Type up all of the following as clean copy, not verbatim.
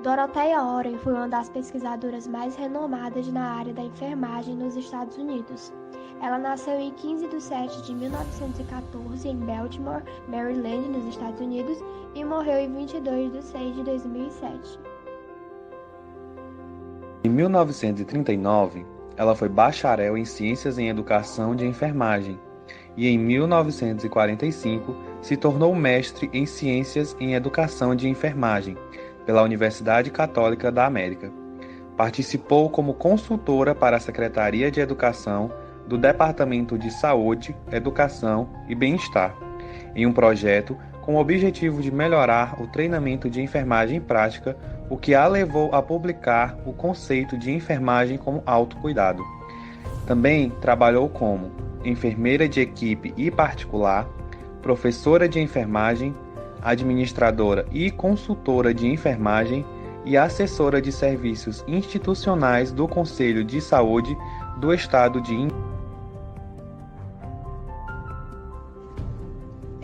Dorotheia Oren foi uma das pesquisadoras mais renomadas na área da enfermagem nos Estados Unidos. Ela nasceu em 15 de setembro de 1914 em Baltimore, Maryland, nos Estados Unidos, e morreu em 22 de 6 de 2007. Em 1939, ela foi bacharel em Ciências em Educação de Enfermagem e em 1945 se tornou mestre em Ciências em Educação de Enfermagem pela Universidade Católica da América. Participou como consultora para a Secretaria de Educação do Departamento de Saúde, Educação e Bem-Estar, em um projeto com o objetivo de melhorar o treinamento de enfermagem prática, o que a levou a publicar o conceito de enfermagem como autocuidado. Também trabalhou como enfermeira de equipe e particular, professora de enfermagem, administradora e consultora de enfermagem e assessora de serviços institucionais do Conselho de Saúde do Estado de Indiana.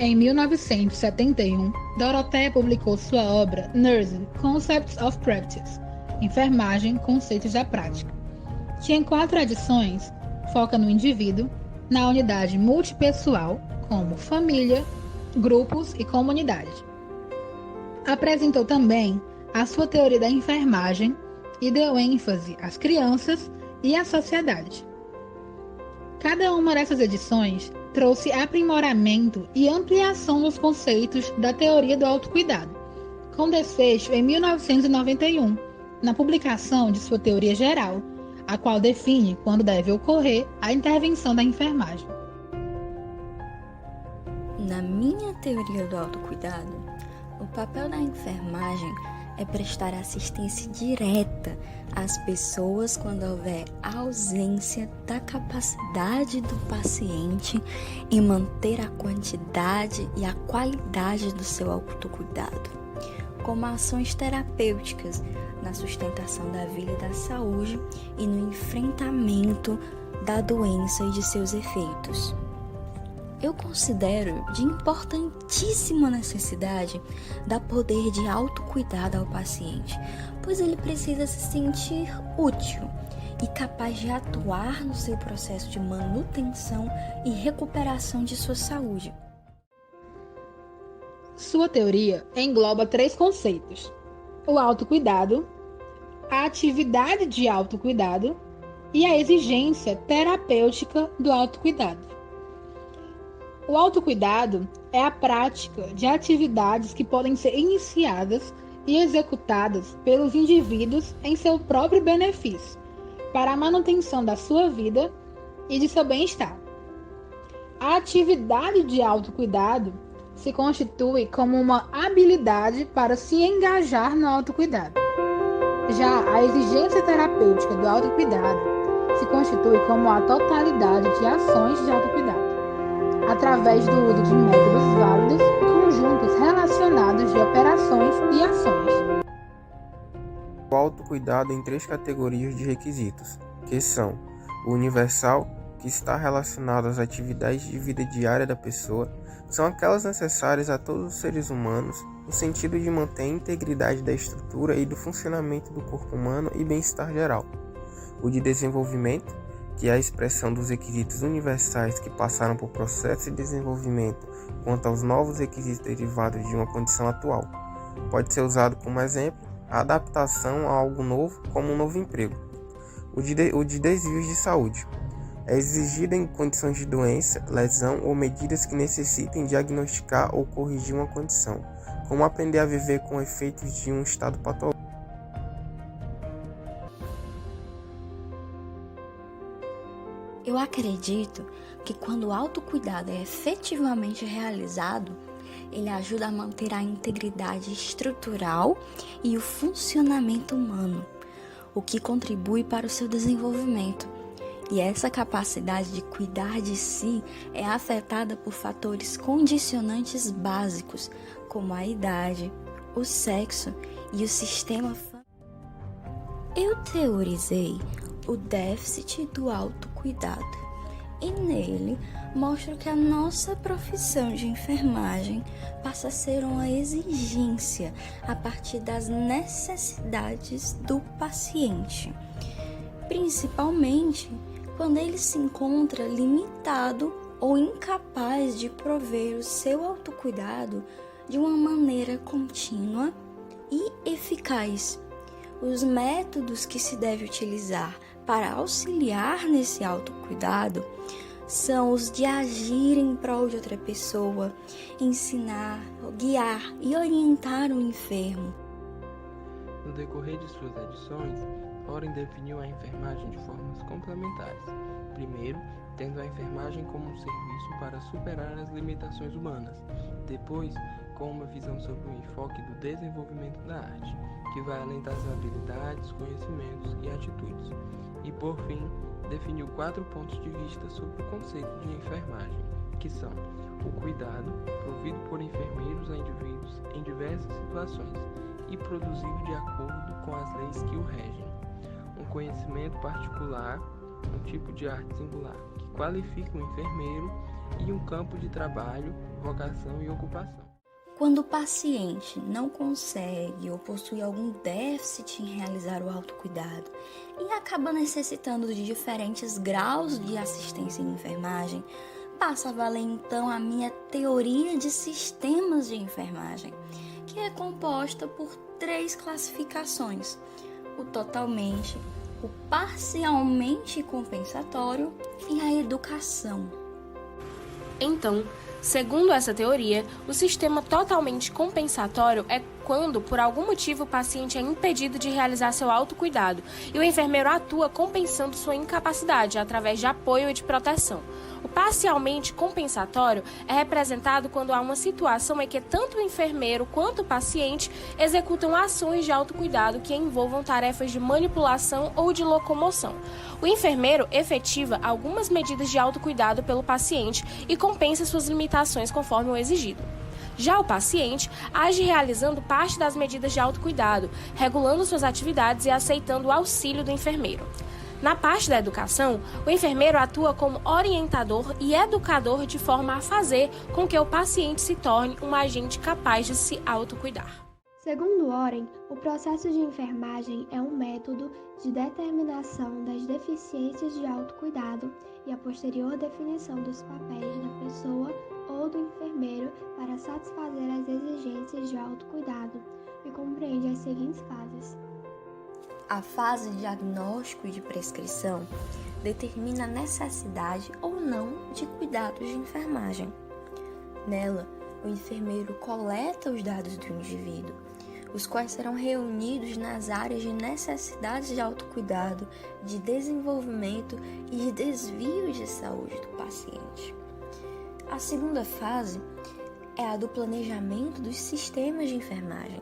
Em 1971, Dorotheia publicou sua obra Nursing: Concepts of Practice, Enfermagem, Conceitos da Prática, que em 4 edições foca no indivíduo, na unidade multipessoal, como família, grupos e comunidade. Apresentou também a sua teoria da enfermagem e deu ênfase às crianças e à sociedade. Cada uma dessas edições trouxe aprimoramento e ampliação dos conceitos da teoria do autocuidado, com desfecho em 1991, na publicação de sua teoria geral, a qual define quando deve ocorrer a intervenção da enfermagem. Na minha teoria do autocuidado, o papel da enfermagem é prestar assistência direta às pessoas quando houver ausência da capacidade do paciente em manter a quantidade e a qualidade do seu autocuidado, como ações terapêuticas na sustentação da vida e da saúde e no enfrentamento da doença e de seus efeitos. Eu considero de importantíssima necessidade dar poder de autocuidado ao paciente, pois ele precisa se sentir útil e capaz de atuar no seu processo de manutenção e recuperação de sua saúde. Sua teoria engloba 3 conceitos: o autocuidado, a atividade de autocuidado e a exigência terapêutica do autocuidado. O autocuidado é a prática de atividades que podem ser iniciadas e executadas pelos indivíduos em seu próprio benefício, para a manutenção da sua vida e de seu bem-estar. A atividade de autocuidado se constitui como uma habilidade para se engajar no autocuidado. Já a exigência terapêutica do autocuidado se constitui como a totalidade de ações de autocuidado, através do uso de métodos válidos e conjuntos relacionados de operações e ações. O autocuidado em 3 categorias de requisitos, que são o universal, que está relacionado às atividades de vida diária da pessoa, são aquelas necessárias a todos os seres humanos, no sentido de manter a integridade da estrutura e do funcionamento do corpo humano e bem-estar geral. O de desenvolvimento, que é a expressão dos requisitos universais que passaram por processo de desenvolvimento quanto aos novos requisitos derivados de uma condição atual. Pode ser usado como exemplo a adaptação a algo novo, como um novo emprego. O de desvios de saúde é exigido em condições de doença, lesão ou medidas que necessitem diagnosticar ou corrigir uma condição, como aprender a viver com efeitos de um estado patológico. Eu acredito que quando o autocuidado é efetivamente realizado, ele ajuda a manter a integridade estrutural e o funcionamento humano, o que contribui para o seu desenvolvimento. E essa capacidade de cuidar de si é afetada por fatores condicionantes básicos, como a idade, o sexo e o sistema familiar. Eu teorizei o déficit do autocuidado e nele mostra que a nossa profissão de enfermagem passa a ser uma exigência a partir das necessidades do paciente, principalmente quando ele se encontra limitado ou incapaz de prover o seu autocuidado de uma maneira contínua e eficaz. Os métodos que se deve utilizar para auxiliar nesse autocuidado são os de agir em prol de outra pessoa, ensinar, guiar e orientar o enfermo. No decorrer de suas edições, Loren definiu a enfermagem de formas complementares. Primeiro, tendo a enfermagem como um serviço para superar as limitações humanas. Depois, com uma visão sobre o enfoque do desenvolvimento da arte, que vai além das habilidades, conhecimentos e atitudes. E por fim, definiu 4 pontos de vista sobre o conceito de enfermagem, que são o cuidado provido por enfermeiros a indivíduos em diversas situações e produzido de acordo com as leis que o regem, um conhecimento particular, um tipo de arte singular que qualifica o enfermeiro e um campo de trabalho, vocação e ocupação. Quando o paciente não consegue ou possui algum déficit em realizar o autocuidado e acaba necessitando de diferentes graus de assistência em enfermagem, passa a valer então a minha teoria de sistemas de enfermagem, que é composta por 3 classificações: o totalmente, o parcialmente compensatório e a educação. Então, segundo essa teoria, o sistema totalmente compensatório é quando, por algum motivo, o paciente é impedido de realizar seu autocuidado e o enfermeiro atua compensando sua incapacidade através de apoio e de proteção. O parcialmente compensatório é representado quando há uma situação em que tanto o enfermeiro quanto o paciente executam ações de autocuidado que envolvam tarefas de manipulação ou de locomoção. O enfermeiro efetiva algumas medidas de autocuidado pelo paciente e compensa suas limitações conforme o exigido. Já o paciente age realizando parte das medidas de autocuidado, regulando suas atividades e aceitando o auxílio do enfermeiro. Na parte da educação, o enfermeiro atua como orientador e educador de forma a fazer com que o paciente se torne um agente capaz de se autocuidar. Segundo Loren, o processo de enfermagem é um método de determinação das deficiências de autocuidado e a posterior definição dos papéis da pessoa ou do enfermeiro para satisfazer as exigências de autocuidado, e compreende as seguintes fases. A fase de diagnóstico e de prescrição determina a necessidade ou não de cuidados de enfermagem. Nela, o enfermeiro coleta os dados do indivíduo, os quais serão reunidos nas áreas de necessidades de autocuidado, de desenvolvimento e de desvio de saúde do paciente. A segunda fase é a do planejamento dos sistemas de enfermagem,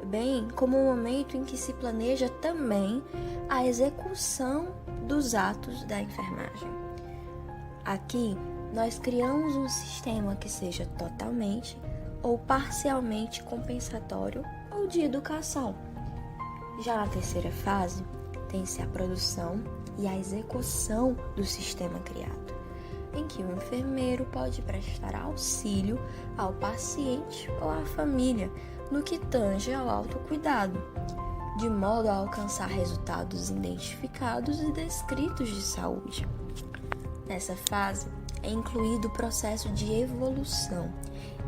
bem como o momento em que se planeja também a execução dos atos da enfermagem. Aqui, nós criamos um sistema que seja totalmente ou parcialmente compensatório ou de educação. Já na terceira fase, tem-se a produção e a execução do sistema criado, em que o enfermeiro pode prestar auxílio ao paciente ou à família no que tange ao autocuidado, de modo a alcançar resultados identificados e descritos de saúde. Nessa fase, é incluído o processo de evolução,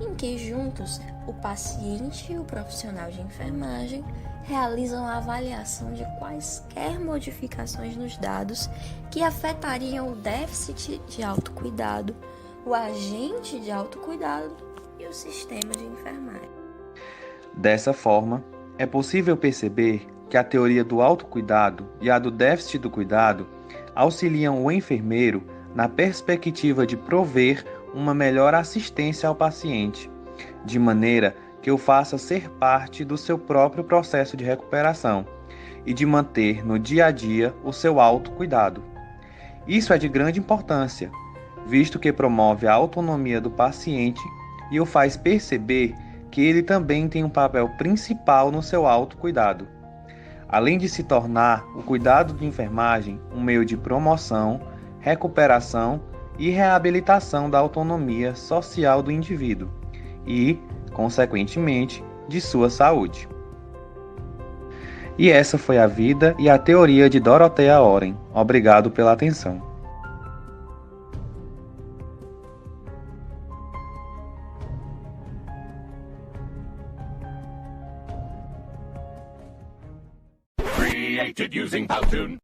em que juntos o paciente e o profissional de enfermagem realizam a avaliação de quaisquer modificações nos dados que afetariam o déficit de autocuidado, o agente de autocuidado e o sistema de enfermagem. Dessa forma, é possível perceber que a teoria do autocuidado e a do déficit do cuidado auxiliam o enfermeiro na perspectiva de prover uma melhor assistência ao paciente, de maneira que o faça ser parte do seu próprio processo de recuperação e de manter no dia a dia o seu autocuidado. Isso é de grande importância, visto que promove a autonomia do paciente e o faz perceber que ele também tem um papel principal no seu autocuidado. Além de se tornar o cuidado de enfermagem um meio de promoção, recuperação e reabilitação da autonomia social do indivíduo e, consequentemente, de sua saúde. E essa foi a vida e a teoria de Dorothea Oren. Obrigado pela atenção. Created using Powtoon.